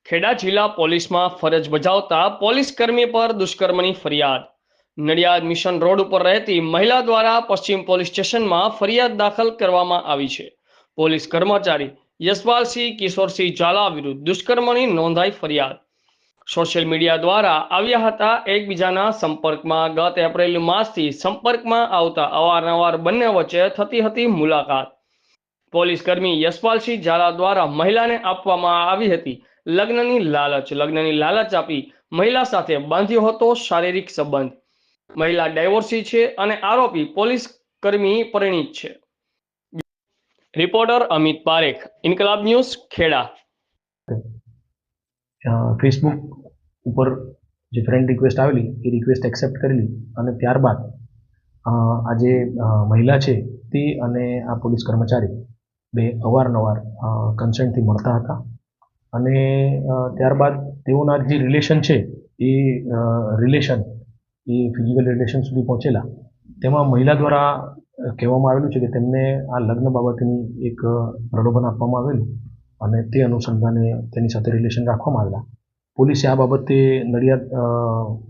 ખેડા જિલ્લા પોલીસમાં ફરજ બજાવતા પોલીસ કર્મી પર દુષ્કર્મની ફરિયાદ। નડિયાદ મિશન રોડ ઉપર રહેતી મહિલા દ્વારા પશ્ચિમ પોલીસ સ્ટેશનમાં ફરિયાદ દાખલ કરવામાં આવી છે। પોલીસ કર્મચારી યશપાલસિંહ કિશોરસિંહ ઝાલા વિરુદ્ધ દુષ્કર્મની નોંધાઈ ફરિયાદ। સોશિયલ મીડિયા દ્વારા આવ્યા હતા એકબીજાના સંપર્કમાં। ગત એપ્રિલ માસથી સંપર્કમાં આવતા અવારનવાર બંને વચ્ચે થતી હતી મુલાકાત। પોલીસ કર્મી યશપાલસિંહ ઝાલા દ્વારા મહિલાને આપવામાં આવી હતી લગ્નની લાલચ આપી મહિલા સાથે બાંધ્યો હતો શારીરિક સંબંધ। મહિલા ડાયવોર્સી છે અને આરોપી પોલીસ કર્મી પરિણીત છે। રિપોર્ટર અમિત પારેખ, ઇન્કલાબ ન્યૂઝ, ખેડા। ફેસબુક ઉપર જે ફ્રેન્ડ રિક્વેસ્ટ આવેલી એ રિક્વેસ્ટ એક્સેપ્ટ કરેલી અને ત્યારબાદ આ જે મહિલા છે તે અને આ પોલીસ કર્મચારી બે અવારનવાર કન્સેન્ટથી મળતા હતા અને ત્યારબાદ તેઓના જે રિલેશન છે એ ફિઝિકલ રિલેશન સુધી પહોંચેલા। તેમાં મહિલા દ્વારા કહેવામાં આવેલું છે કે તેમને આ લગ્ન બાબતની એક પ્રલોભન આપવામાં આવેલું અને તે અનુસંધાને તેની સાથે રિલેશન રાખવામાં આવેલા। પોલીસે આ બાબતે નડિયાદ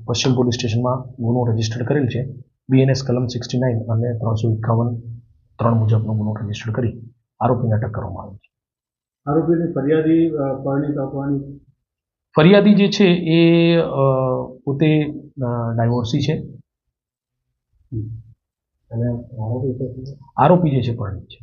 પશ્ચિમ પોલીસ સ્ટેશનમાં ગુનો રજીસ્ટર કરેલ છે। BNS કલમ 69 અને 351(3) મુજબનો ગુનો રજીસ્ટર કરી આરોપીને અટક કરવામાં આવે છે। આરોપીની ફરિયાદી જે છે એ પોતે ડાયવોર્સી છે અને આરોપી જે છે પરિણીત છે।